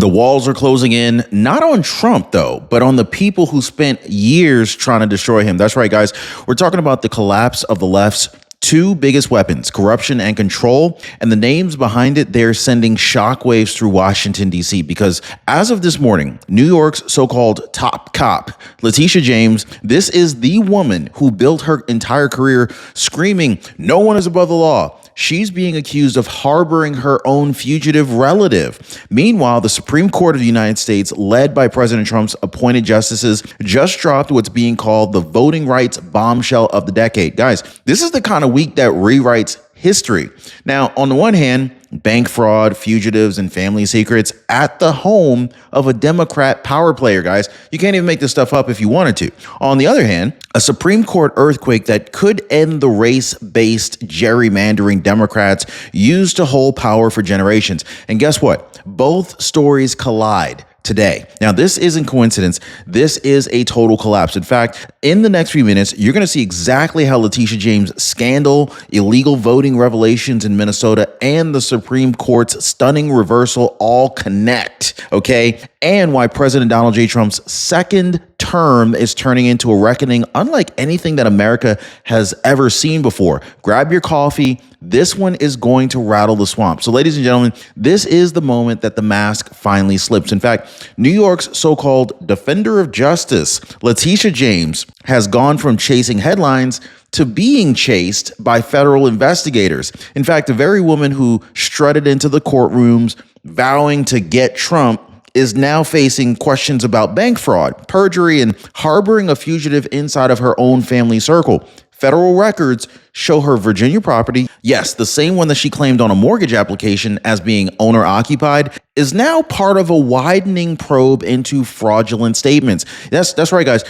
The walls are closing in, not on Trump, though, but on the people who spent years trying to destroy him. That's right, guys. We're talking about the collapse of the left's two biggest weapons, corruption and control, and the names behind it, they're sending shockwaves through Washington, D.C. Because as of this morning, New York's so-called top cop, Leticia James, this is the woman who built her entire career screaming, "No one is above the law." She's being accused of harboring her own fugitive relative. Meanwhile, the Supreme Court of the United States, led by President Trump's appointed justices, just dropped what's being called the voting rights bombshell of the decade. Guys, this is the kind of week that rewrites history. Now, on the one hand, bank fraud, fugitives, and family secrets at the home of a Democrat power player, guys. You can't even make this stuff up if you wanted to. On the other hand, a Supreme Court earthquake that could end the race-based gerrymandering Democrats used to hold power for generations. And guess what? Both stories collide today. Now, this isn't coincidence. This is a total collapse. In fact, in the next few minutes, you're going to see exactly how Leticia James' scandal, illegal voting revelations in Minnesota, and the Supreme Court's stunning reversal all connect, okay? And why President Donald J. Trump's second term is turning into a reckoning unlike anything that America has ever seen before. Grab your coffee. This one is going to rattle the swamp. So, ladies and gentlemen, this is the moment that the mask finally slips. In fact, New York's so-called defender of justice, Leticia James, has gone from chasing headlines to being chased by federal investigators. In fact, the very woman who strutted into the courtrooms vowing to get Trump is now facing questions about bank fraud, perjury, and harboring a fugitive inside of her own family circle. Federal records show her Virginia property, yes, the same one that she claimed on a mortgage application as being owner-occupied, is now part of a widening probe into fraudulent statements. That's right, guys.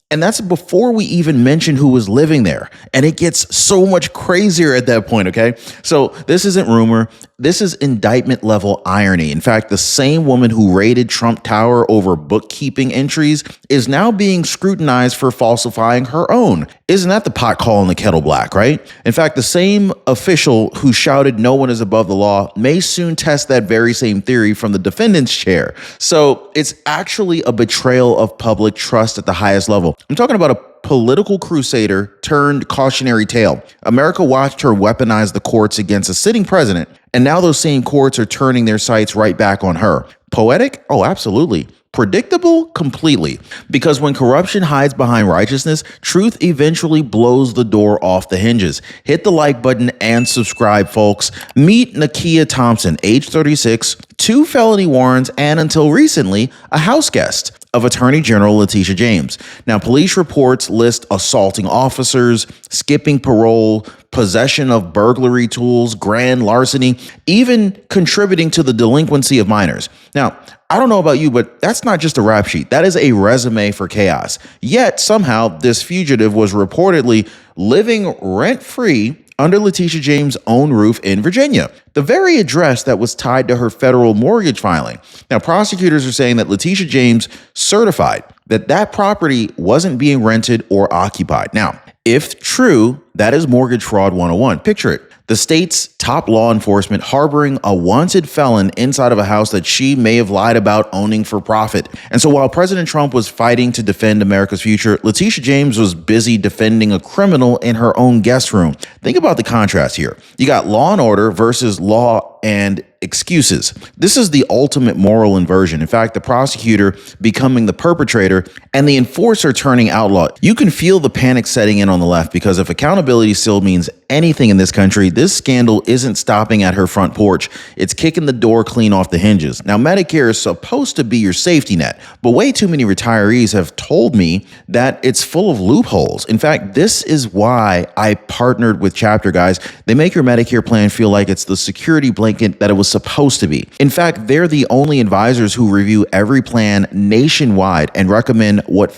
And that's before we even mention who was living there. And it gets so much crazier at that point, okay? So this isn't rumor. This is indictment level irony. In fact, the same woman who raided Trump Tower over bookkeeping entries is now being scrutinized for falsifying her own. Isn't that the pot calling the kettle black, right? In fact, the same official who shouted no one is above the law may soon test that very same theory from the defendant's chair. So it's actually a betrayal of public trust at the highest level. I'm talking about a political crusader turned cautionary tale. America watched her weaponize the courts against a sitting president, and now those same courts are turning their sights right back on her. Poetic? Oh, absolutely. Predictable? Completely. Because when corruption hides behind righteousness, truth eventually blows the door off the hinges. Hit the like button and subscribe, folks. Meet Nakia Thompson, age 36, 2 felony warrants, and until recently, a house guest of Attorney General Leticia James. Now, police reports list assaulting officers, skipping parole, possession of burglary tools, grand larceny, even contributing to the delinquency of minors. Now, I don't know about you, but that's not just a rap sheet. That is a resume for chaos. Yet, somehow, this fugitive was reportedly living rent-free under Leticia James' own roof in Virginia, the very address that was tied to her federal mortgage filing. Now, prosecutors are saying that Leticia James certified that that property wasn't being rented or occupied. Now, if true, that is mortgage fraud 101. Picture it. The state's top law enforcement harboring a wanted felon inside of a house that she may have lied about owning for profit. And so while President Trump was fighting to defend America's future, Leticia James was busy defending a criminal in her own guest room. Think about the contrast here. You got law and order versus law and excuses. This is the ultimate moral inversion. In fact, the prosecutor becoming the perpetrator and the enforcer turning outlaw. You can feel the panic setting in on the left because if accountability still means anything in this country, this scandal isn't stopping at her front porch. It's kicking the door clean off the hinges. Now, Medicare is supposed to be your safety net, but way too many retirees have told me that it's full of loopholes. In fact, this is why I partnered with Chapter, guys. They make your Medicare plan feel like it's the security blanket that it was supposed to be. In fact, they're the only advisors who review every plan nationwide and recommend what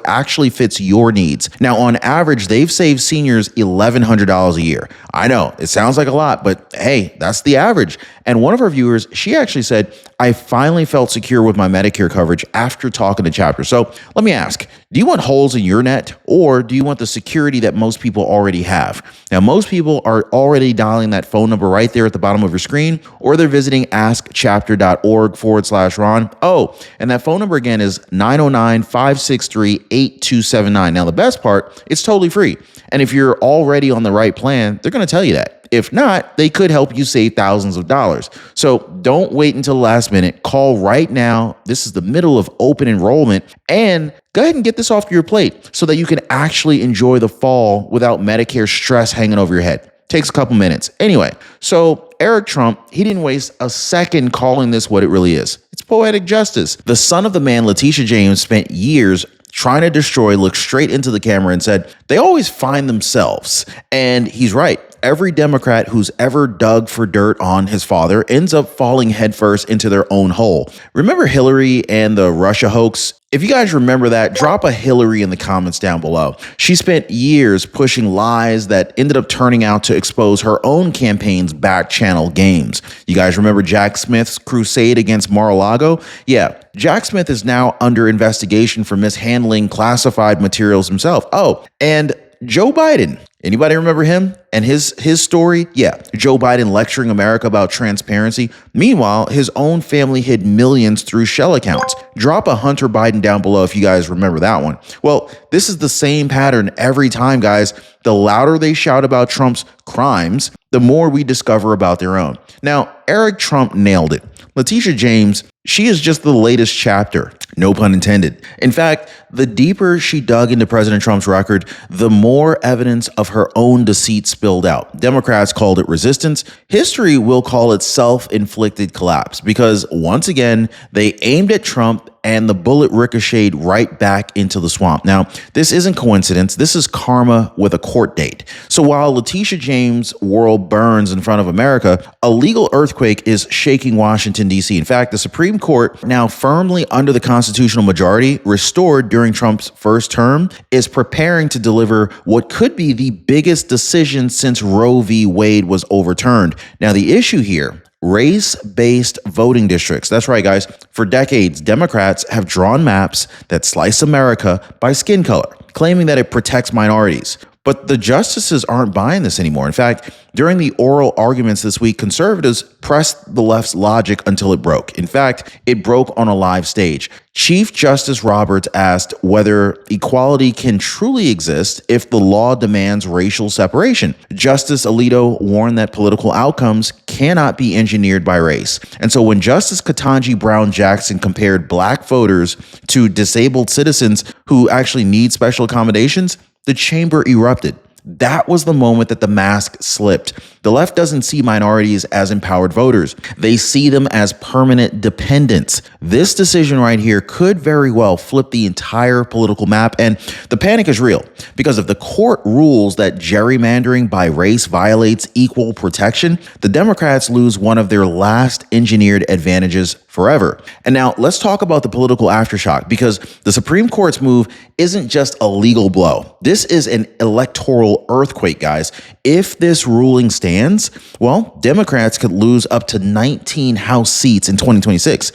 actually fits your needs. Now, on average, they've saved seniors $1,100 a year. I know it sounds like a lot, but hey, that's the average. And one of our viewers, she actually said, I finally felt secure with my Medicare coverage after talking to Chapter. So let me ask, do you want holes in your net or do you want the security that most people already have? Now, most people are already dialing that phone number right there at the bottom of your screen, or they're visiting askchapter.org/Ron. Oh, and that phone number again is 909-563-8279. Now, the best part, it's totally free. And if you're already on the right plan, they're going to tell you that. If not, they could help you save thousands of dollars. So don't wait until the last minute. Call right now. This is the middle of open enrollment. And go ahead and get this off your plate so that you can actually enjoy the fall without Medicare stress hanging over your head. Takes a couple minutes. Anyway, so Eric Trump, he didn't waste a second calling this what it really is. It's poetic justice. The son of the man, Leticia James, spent years trying to destroy, looked straight into the camera and said, they always find themselves. And he's right. Every Democrat who's ever dug for dirt on his father ends up falling headfirst into their own hole. Remember Hillary and the Russia hoax? If you guys remember that, drop a Hillary in the comments down below. She spent years pushing lies that ended up turning out to expose her own campaign's back channel games. You guys remember Jack Smith's crusade against Mar-a-Lago? Yeah, Jack Smith is now under investigation for mishandling classified materials himself. Oh, and Joe Biden. Anybody remember him and his story? Yeah, Joe Biden lecturing America about transparency. Meanwhile, his own family hid millions through shell accounts. Drop a Hunter Biden down below if you guys remember that one. Well, this is the same pattern every time, guys. The louder they shout about Trump's crimes, the more we discover about their own. Now, Eric Trump nailed it. Leticia James, she is just the latest chapter, no pun intended. In fact, the deeper she dug into President Trump's record, the more evidence of her own deceit spilled out. Democrats called it resistance. History will call it self-inflicted collapse because once again, they aimed at Trump and the bullet ricocheted right back into the swamp. Now, this isn't coincidence. This is karma with a court date. So while Leticia James' world burns in front of America, a legal earthquake is shaking Washington, D.C. In fact, the Supreme Court, now firmly under the constitutional majority restored during Trump's first term, is preparing to deliver what could be the biggest decision since Roe v. Wade was overturned. Now, the issue here, race-based voting districts. That's right, guys. For decades, Democrats have drawn maps that slice America by skin color, claiming that it protects minorities. But the justices aren't buying this anymore. In fact, during the oral arguments this week, conservatives pressed the left's logic until it broke. In fact, it broke on a live stage. Chief Justice Roberts asked whether equality can truly exist if the law demands racial separation. Justice Alito warned that political outcomes cannot be engineered by race. And so when Justice Ketanji Brown Jackson compared black voters to disabled citizens who actually need special accommodations, the chamber erupted. That was the moment that the mask slipped. The left doesn't see minorities as empowered voters. They see them as permanent dependents. This decision right here could very well flip the entire political map. And the panic is real because if the court rules that gerrymandering by race violates equal protection, the Democrats lose one of their last engineered advantages forever. And now let's talk about the political aftershock because the Supreme Court's move isn't just a legal blow. This is an electoral earthquake, guys. If this ruling stands, well, Democrats could lose up to 19 House seats in 2026.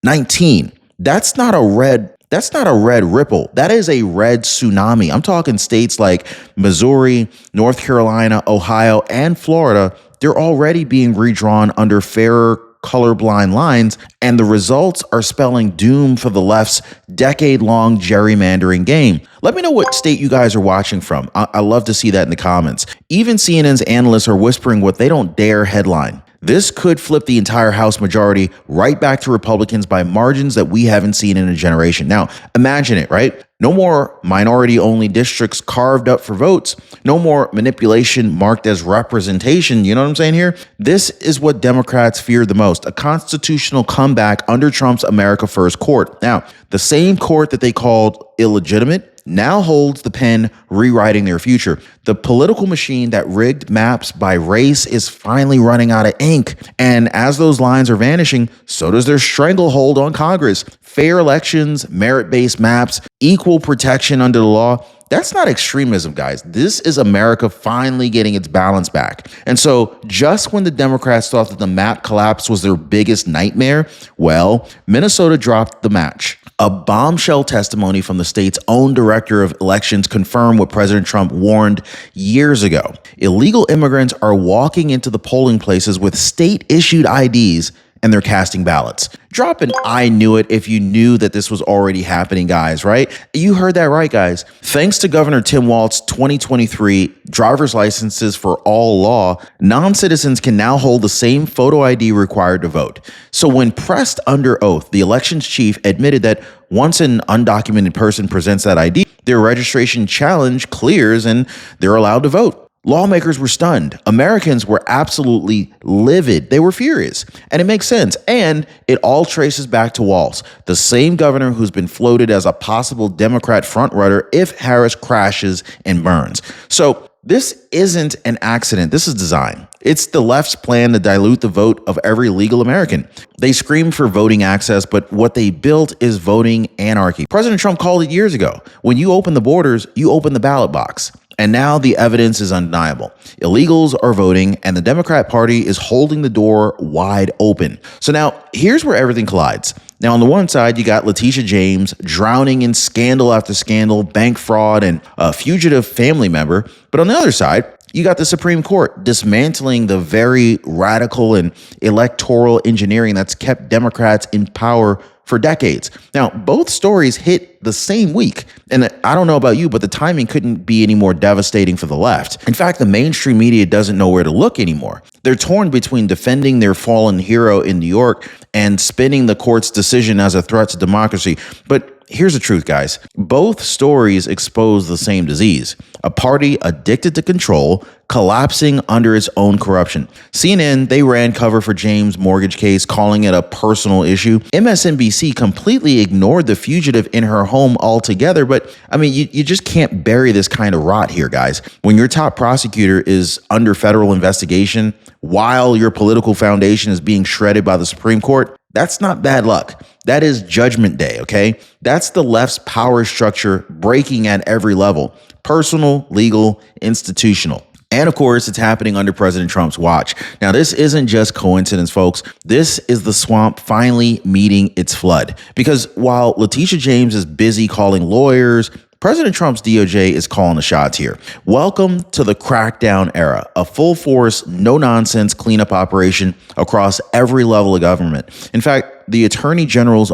19. That's not a red ripple. That is a red tsunami. I'm talking states like Missouri, North Carolina, Ohio, and Florida. They're already being redrawn under fairer colorblind lines, and the results are spelling doom for the left's decade-long gerrymandering game. Let me know what state you guys are watching from. I love to see that in the comments. Even CNN's analysts are whispering what they don't dare headline. This could flip the entire House majority right back to Republicans by margins that we haven't seen in a generation. Now, imagine it, right? No more minority-only districts carved up for votes. No more manipulation marked as representation. You know what I'm saying here? This is what Democrats fear the most, a constitutional comeback under Trump's America First court. Now, the same court that they called illegitimate now holds the pen rewriting their future. The political machine that rigged maps by race is finally running out of ink. And as those lines are vanishing, so does their stranglehold on Congress. Fair elections, merit-based maps, equal protection under the law. That's not extremism, guys. This is America finally getting its balance back. And so just when the Democrats thought that the map collapse was their biggest nightmare, well, Minnesota dropped the match. A bombshell testimony from the state's own director of elections confirmed what President Trump warned years ago. Illegal immigrants are walking into the polling places with state-issued IDs and they're casting ballots. Drop an "I knew it" if you knew that this was already happening, guys, right? You heard that right, guys. Thanks to Governor Tim Walz's 2023 driver's licenses for all law, non-citizens can now hold the same photo ID required to vote. So when pressed under oath, the elections chief admitted that once an undocumented person presents that ID, their registration challenge clears and they're allowed to vote. Lawmakers were stunned. Americans were absolutely livid. They were furious. And it makes sense. And it all traces back to Walz, the same governor who's been floated as a possible Democrat frontrunner if Harris crashes and burns. So this isn't an accident. This is design. It's the left's plan to dilute the vote of every legal American. They scream for voting access, but what they built is voting anarchy. President Trump called it years ago. When you open the borders, you open the ballot box. And now the evidence is undeniable. Illegals are voting, and the Democrat Party is holding the door wide open. So now here's where everything collides. Now, on the one side, you got Leticia James drowning in scandal after scandal, bank fraud, and a fugitive family member. But on the other side, you got the Supreme Court dismantling the very radical and electoral engineering that's kept Democrats in power for decades. Now, both stories hit the same week. And I don't know about you, but the timing couldn't be any more devastating for the left. In fact, the mainstream media doesn't know where to look anymore. They're torn between defending their fallen hero in New York and spinning the court's decision as a threat to democracy. But here's the truth, guys. Both stories expose the same disease: a party addicted to control, collapsing under its own corruption. CNN, they ran cover for James' mortgage case, calling it a personal issue. MSNBC completely ignored the fugitive in her home altogether. But I mean, you just can't bury this kind of rot here, guys. When your top prosecutor is under federal investigation while your political foundation is being shredded by the Supreme Court, that's not bad luck. That is Judgment Day, okay? That's the left's power structure breaking at every level: personal, legal, institutional. And of course, it's happening under President Trump's watch. Now, this isn't just coincidence, folks. This is the swamp finally meeting its flood. Because while Leticia James is busy calling lawyers, President Trump's DOJ is calling the shots here. Welcome to the crackdown era, a full force, no nonsense cleanup operation across every level of government. In fact, the Attorney General's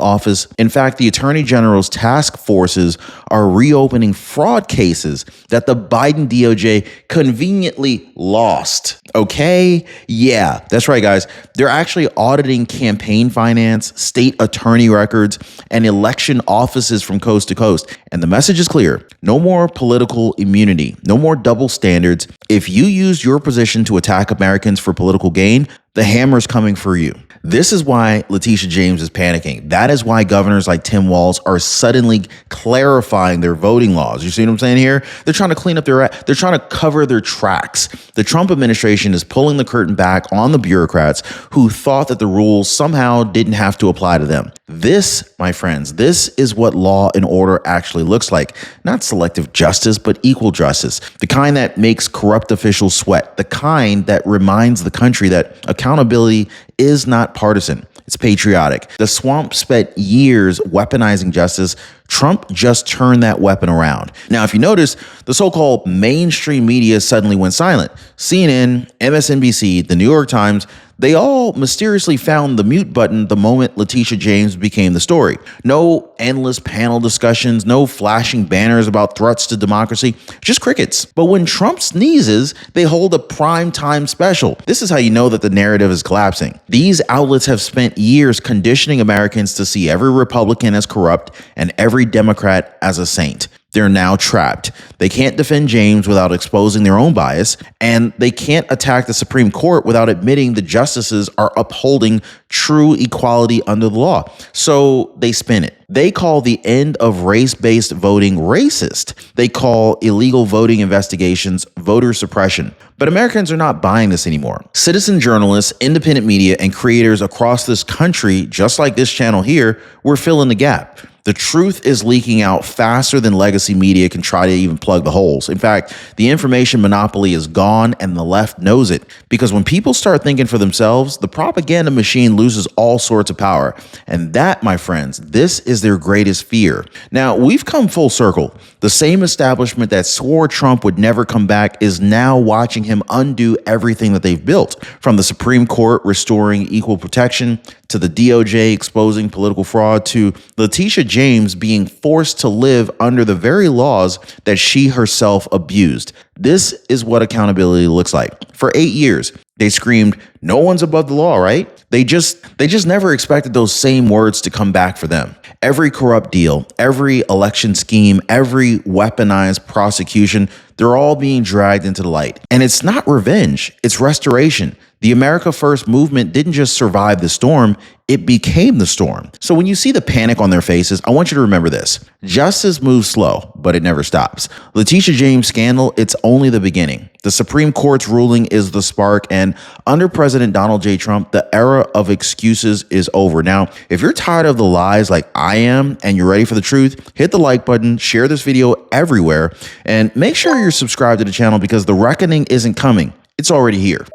task forces are reopening fraud cases that the Biden DOJ conveniently lost. Okay? Yeah, that's right, guys. They're actually auditing campaign finance, state attorney records, and election offices from coast to coast. And the message is clear: no more political immunity, no more double standards. If you use your position to attack Americans for political gain, the hammer's coming for you. This is why Leticia James is panicking. That is why governors like Tim Walz are suddenly clarifying their voting laws. You see what I'm saying here? They're trying to clean up they're trying to cover their tracks. The Trump administration is pulling the curtain back on the bureaucrats who thought that the rules somehow didn't have to apply to them. This, my friends, this is what law and order actually looks like. Not selective justice, but equal justice. The kind that makes corrupt officials sweat. The kind that reminds the country that accountability is not partisan. It's patriotic. The swamp spent years weaponizing justice. Trump just turned that weapon around. Now, if you notice, the so-called mainstream media suddenly went silent. CNN, MSNBC, the New York Times, they all mysteriously found the mute button the moment Leticia James became the story. No endless panel discussions, no flashing banners about threats to democracy, just crickets. But when Trump sneezes, they hold a prime time special. This is how you know that the narrative is collapsing. These outlets have spent years conditioning Americans to see every Republican as corrupt and every Democrat as a saint. They're now trapped. They can't defend James without exposing their own bias, and they can't attack the Supreme Court without admitting the justices are upholding true equality under the law. So they spin it. They call the end of race-based voting racist. They call illegal voting investigations voter suppression. But Americans are not buying this anymore. Citizen journalists, independent media, and creators across this country, just like this channel here, we're filling the gap. The truth is leaking out faster than legacy media can try to even plug the holes. In fact, the information monopoly is gone and the left knows it. Because when people start thinking for themselves, the propaganda machine loses all sorts of power. And that, my friends, this is their greatest fear. Now, we've come full circle. The same establishment that swore Trump would never come back is now watching him undo everything that they've built, from the Supreme Court restoring equal protection to the DOJ exposing political fraud to Leticia James being forced to live under the very laws that she herself abused. This is what accountability looks like. For 8 years, they screamed, "No one's above the law," right? They just never expected those same words to come back for them. Every corrupt deal, every election scheme, every weaponized prosecution, they're all being dragged into the light. And it's not revenge, it's restoration. The America First movement didn't just survive the storm, it became the storm. So when you see the panic on their faces, I want you to remember this. Justice moves slow, but it never stops. Leticia James scandal, it's only the beginning. The Supreme Court's ruling is the spark, and under President Donald J. Trump, the era of excuses is over. Now, if you're tired of the lies like I am and you're ready for the truth, hit the like button, share this video everywhere, and make sure you're subscribed to the channel because the reckoning isn't coming. It's already here.